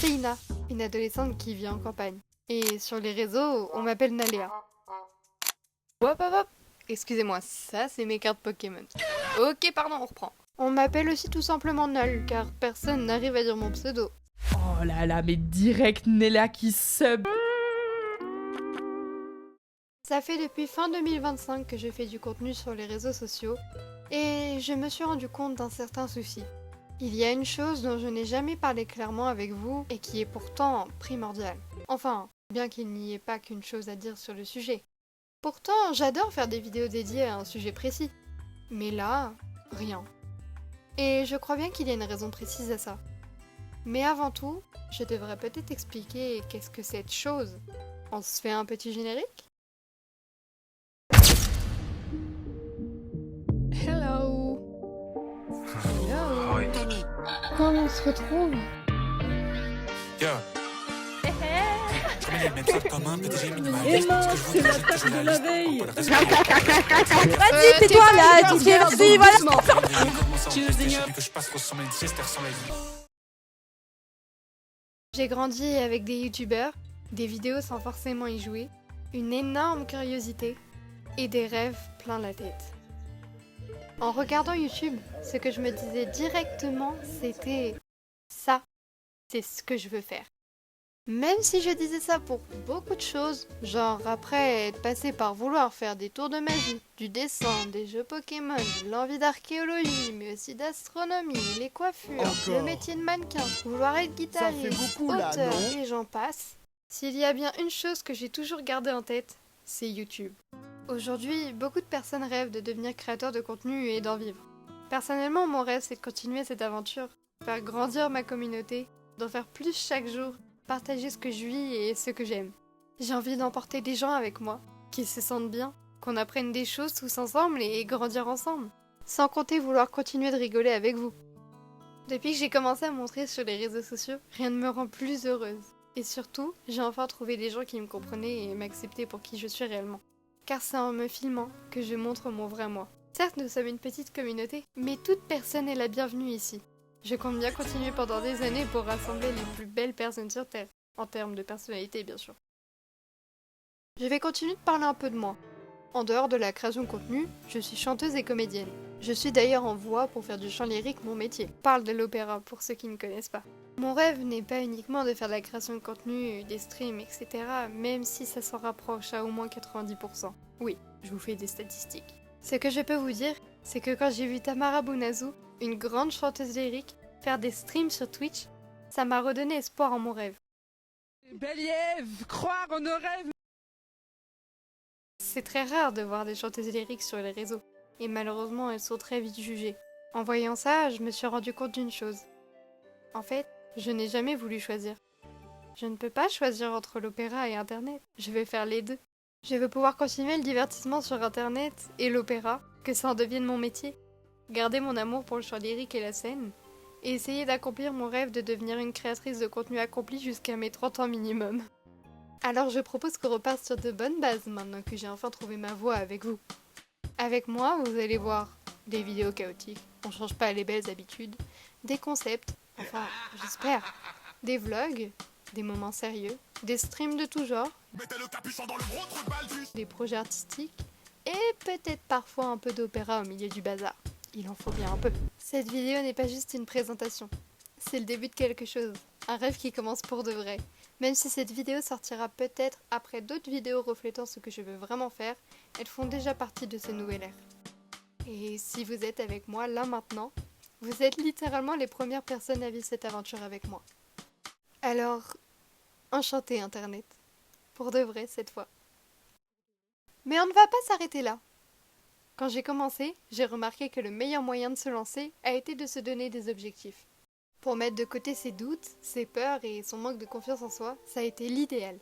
c'est Ina, une adolescente qui vit en campagne. Et sur les réseaux, on m'appelle Naléa. Hop hop hop. Excusez-moi, ça c'est mes cartes Pokémon. Ok, pardon, on reprend. On m'appelle aussi tout simplement Nal, car personne n'arrive à dire mon pseudo. Oh là là, mais direct Nella qui sub. Ça fait depuis fin 2025 que je fais du contenu sur les réseaux sociaux, et je me suis rendu compte d'un certain souci. Il y a une chose dont je n'ai jamais parlé clairement avec vous, et qui est pourtant primordiale. Enfin, bien qu'il n'y ait pas qu'une chose à dire sur le sujet. Pourtant, j'adore faire des vidéos dédiées à un sujet précis. Mais là, rien. Et je crois bien qu'il y a une raison précise à ça. Mais avant tout, je devrais peut-être expliquer qu'est-ce que cette chose. On se fait un petit générique? Hello. Hello. Comment on se retrouve? Yeah. Je remets les mêmes sortes comme un PDG minimal. Et Parce que mince, je c'est veux que l'attaque je de la la liste. veille. Pas le respect. Vas-y, tais-toi là, DJ, vas-y, voilà. Depuis que je passe ressemble à une sieste, ressemble à une... J'ai grandi avec des youtubeurs, des vidéos sans forcément y jouer, une énorme curiosité et des rêves plein la tête. En regardant YouTube, ce que je me disais directement, c'était ça, c'est ce que je veux faire. Même si je disais ça pour beaucoup de choses, genre après être passé par vouloir faire des tours de magie, du dessin, des jeux Pokémon, de l'envie d'archéologie, mais aussi d'astronomie, les coiffures, le métier de mannequin, vouloir être guitariste, auteur, et j'en passe. S'il y a bien une chose que j'ai toujours gardée en tête, c'est YouTube. Aujourd'hui, beaucoup de personnes rêvent de devenir créateur de contenu et d'en vivre. Personnellement, mon rêve, c'est de continuer cette aventure, faire grandir ma communauté, d'en faire plus chaque jour, partager ce que je vis et ce que j'aime. J'ai envie d'emporter des gens avec moi, qui se sentent bien, qu'on apprenne des choses tous ensemble et grandir ensemble. Sans compter vouloir continuer de rigoler avec vous. Depuis que j'ai commencé à me montrer sur les réseaux sociaux, rien ne me rend plus heureuse. Et surtout, j'ai enfin trouvé des gens qui me comprenaient et m'acceptaient pour qui je suis réellement. Car c'est en me filmant que je montre mon vrai moi. Certes, nous sommes une petite communauté, mais toute personne est la bienvenue ici. Je compte bien continuer pendant des années pour rassembler les plus belles personnes sur Terre, en termes de personnalité bien sûr. Je vais continuer de parler un peu de moi. En dehors de la création de contenu, je suis chanteuse et comédienne. Je suis d'ailleurs en voix pour faire du chant lyrique mon métier. Je parle de l'opéra pour ceux qui ne connaissent pas. Mon rêve n'est pas uniquement de faire de la création de contenu, des streams, etc. Même si ça s'en rapproche à au moins 90%. Oui, je vous fais des statistiques. Ce que je peux vous dire, c'est que quand j'ai vu Tamara Bounazou, une grande chanteuse lyrique, faire des streams sur Twitch, ça m'a redonné espoir en mon rêve. Beliève, croire en nos rêves. C'est très rare de voir des chanteuses lyriques sur les réseaux, et malheureusement elles sont très vite jugées. En voyant ça, je me suis rendu compte d'une chose. En fait, je n'ai jamais voulu choisir. Je ne peux pas choisir entre l'opéra et Internet, je vais faire les deux. Je veux pouvoir continuer le divertissement sur Internet et l'opéra, que ça en devienne mon métier. Garder mon amour pour le chant lyrique et la scène, et essayer d'accomplir mon rêve de devenir une créatrice de contenu accomplie jusqu'à mes 30 ans minimum. Alors je propose qu'on reparte sur de bonnes bases maintenant que j'ai enfin trouvé ma voie avec vous. Avec moi, vous allez voir des vidéos chaotiques, on change pas les belles habitudes, des concepts, enfin j'espère, des vlogs, des moments sérieux, des streams de tout genre, des projets artistiques, et peut-être parfois un peu d'opéra au milieu du bazar. Il en faut bien un peu. Cette vidéo n'est pas juste une présentation, c'est le début de quelque chose, un rêve qui commence pour de vrai. Même si cette vidéo sortira peut-être après d'autres vidéos reflétant ce que je veux vraiment faire, elles font déjà partie de ce nouvel ère. Et si vous êtes avec moi là maintenant, vous êtes littéralement les premières personnes à vivre cette aventure avec moi. Alors, enchanté Internet. Pour de vrai cette fois. Mais on ne va pas s'arrêter là. Quand j'ai commencé, j'ai remarqué que le meilleur moyen de se lancer a été de se donner des objectifs. Pour mettre de côté ses doutes, ses peurs et son manque de confiance en soi, ça a été l'idéal.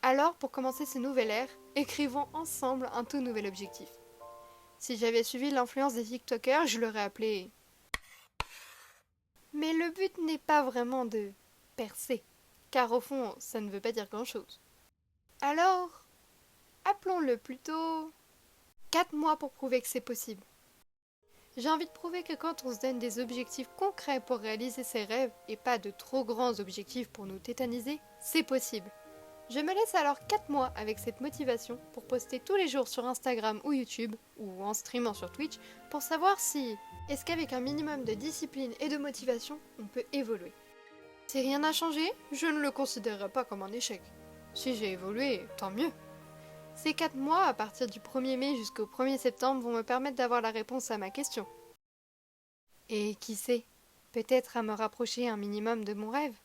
Alors, pour commencer ce nouvel ère, écrivons ensemble un tout nouvel objectif. Si j'avais suivi l'influence des TikTokers, je l'aurais appelé... Mais le but n'est pas vraiment de percer, car au fond, ça ne veut pas dire grand-chose. Alors, appelons-le plutôt 4 mois pour prouver que c'est possible. J'ai envie de prouver que quand on se donne des objectifs concrets pour réaliser ses rêves et pas de trop grands objectifs pour nous tétaniser, c'est possible. Je me laisse alors 4 mois avec cette motivation pour poster tous les jours sur Instagram ou YouTube, ou en streamant sur Twitch, pour savoir si, est-ce qu'avec un minimum de discipline et de motivation, on peut évoluer. Si rien n'a changé, je ne le considérerai pas comme un échec. Si j'ai évolué, tant mieux. Ces 4 mois, à partir du 1er mai jusqu'au 1er septembre, vont me permettre d'avoir la réponse à ma question. Et qui sait, peut-être à me rapprocher un minimum de mon rêve.